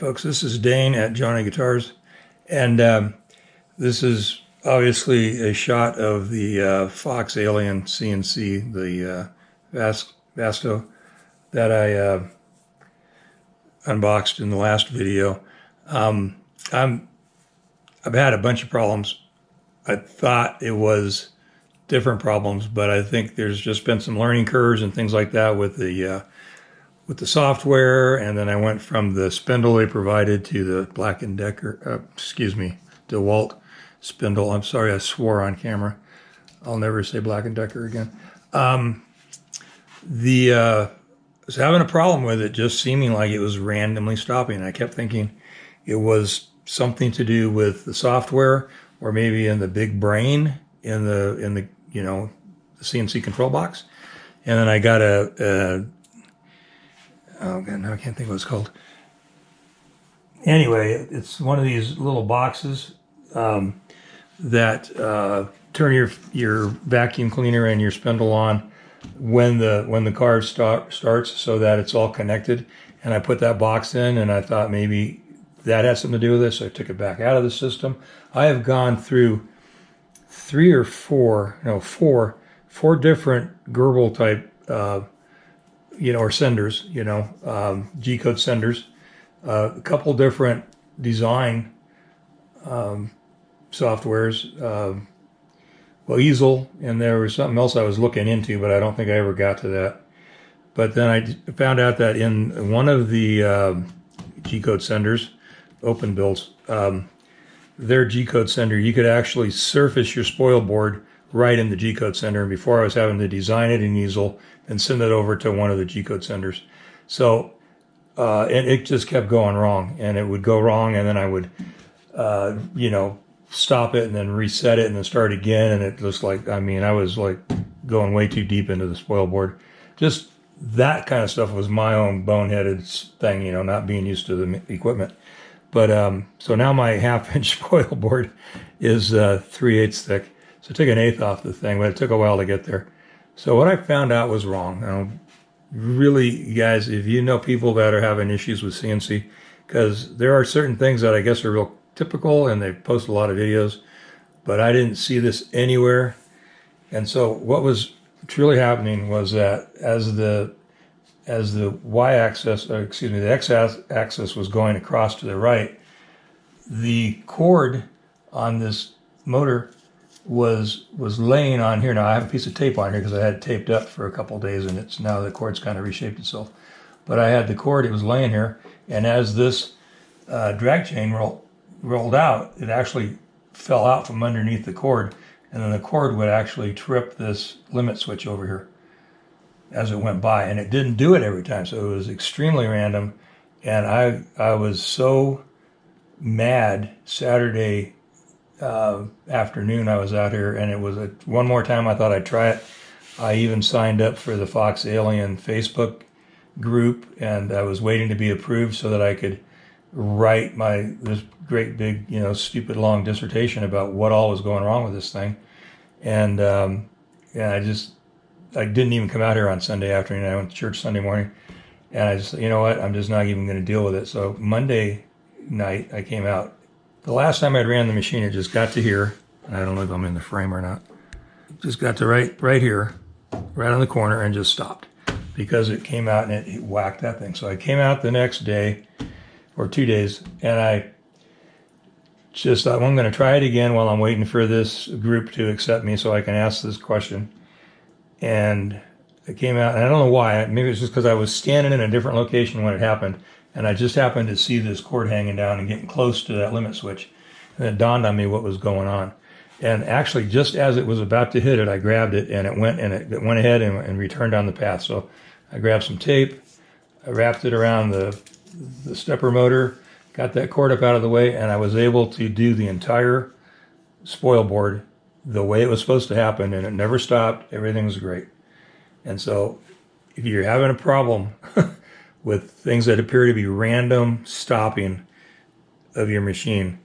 folks, this is Dane at Johnny Guitars, and this is obviously a shot of the Fox Alien CNC, the Vasto, that I unboxed in the last video. I've had a bunch of problems. I thought it was different problems, but I think there's just been some learning curves and things like that with the software, and then I went from the spindle they provided to the Black & Decker, DeWalt spindle. I'm sorry I swore on camera. I'll never say Black & Decker again. I was having a problem with it just seeming like it was randomly stopping. I kept thinking it was something to do with the software, or maybe in the big brain in the CNC control box. And then I got oh god, now I can't think what it's called. Anyway, it's one of these little boxes that turn your vacuum cleaner and your spindle on when the car starts, so that it's all connected. And I put that box in, and I thought maybe that had something to do with this. So I took it back out of the system. I have gone through four different Gerbil type or senders, G-code senders, a couple different design softwares, Easel, and there was something else I was looking into, but I don't think I ever got to that. But then I found out that in one of the G-code senders, Open Builds, their G-code sender, you could actually surface your spoil board right in the G-code sender. And before, I was having to design it in Easel and send it over to one of the G-code senders. So, and it just kept going wrong, and it would go wrong, and then I would, stop it and then reset it and then start again. And it just I was like going way too deep into the spoil board. Just that kind of stuff was my own boneheaded thing, not being used to the equipment. But, so now my 1/2-inch spoil board is 3/8 thick. So I took 1/8 off the thing, but it took a while to get there. So what I found out was wrong. Now, really, you guys, if you know people that are having issues with CNC, because there are certain things that I guess are real typical, and they post a lot of videos, but I didn't see this anywhere. And so what was truly happening was that as the y-axis, the x-axis was going across to the right, the cord on this motor was laying on here. Now I have a piece of tape on here because I had it taped up for a couple of days, and it's now the cord's kind of reshaped itself. But I had the cord, it was laying here, and as this drag chain rolled out, it actually fell out from underneath the cord, and then the cord would actually trip this limit switch over here as it went by, and it didn't do it every time, so it was extremely random. And I was so mad Saturday afternoon. I was out here, and it was one more time I thought I'd try it. I even signed up for the Fox Alien Facebook group, and I was waiting to be approved so that I could write this great big stupid long dissertation about what all was going wrong with this thing. And I didn't even come out here on Sunday afternoon. I went to church Sunday morning, and I just, I'm just not even going to deal with it. So Monday night I came out. The last time I ran the machine, it just got to here. I don't know if I'm in the frame or not. It just got to right here, right on the corner, and just stopped because it came out and it whacked that thing. So I came out the next day or 2 days, and I just thought, well, I'm going to try it again while I'm waiting for this group to accept me so I can ask this question. And it came out, and I don't know why. Maybe it's just because I was standing in a different location when it happened, and I just happened to see this cord hanging down and getting close to that limit switch. And it dawned on me what was going on. And actually, just as it was about to hit it, I grabbed it, and it went ahead and returned down the path. So I grabbed some tape, I wrapped it around the stepper motor, got that cord up out of the way, and I was able to do the entire spoil board the way it was supposed to happen, and it never stopped. Everything was great. And so if you're having a problem with things that appear to be random stopping of your machine,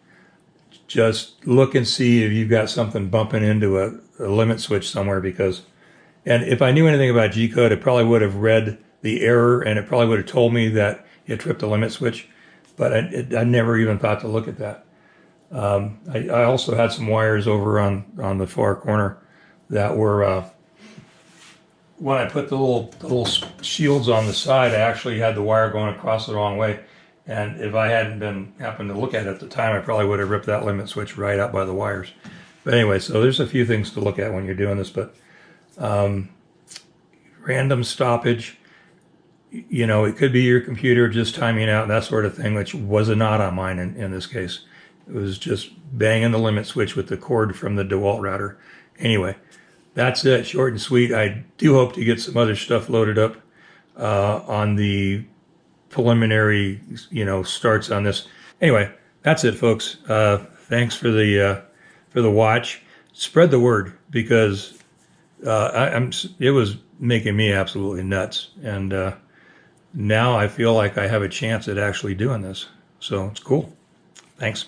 just look and see if you've got something bumping into a limit switch somewhere, and if I knew anything about G-code, it probably would have read the error, and it probably would have told me that it tripped the limit switch. but I never even thought to look at that. I also had some wires over on the far corner that were, when I put the little shields on the side, I actually had the wire going across the wrong way. And if I hadn't happened to look at it at the time, I probably would have ripped that limit switch right out by the wires. But anyway, so there's a few things to look at when you're doing this, but random stoppage, it could be your computer just timing out, that sort of thing, which was not on mine in this case. It was just banging the limit switch with the cord from the DeWalt router. Anyway, that's it, short and sweet. I do hope to get some other stuff loaded up on the preliminary, starts on this. Anyway, that's it, folks. Thanks for the watch. Spread the word, because it was making me absolutely nuts, and now I feel like I have a chance at actually doing this. So it's cool. Thanks.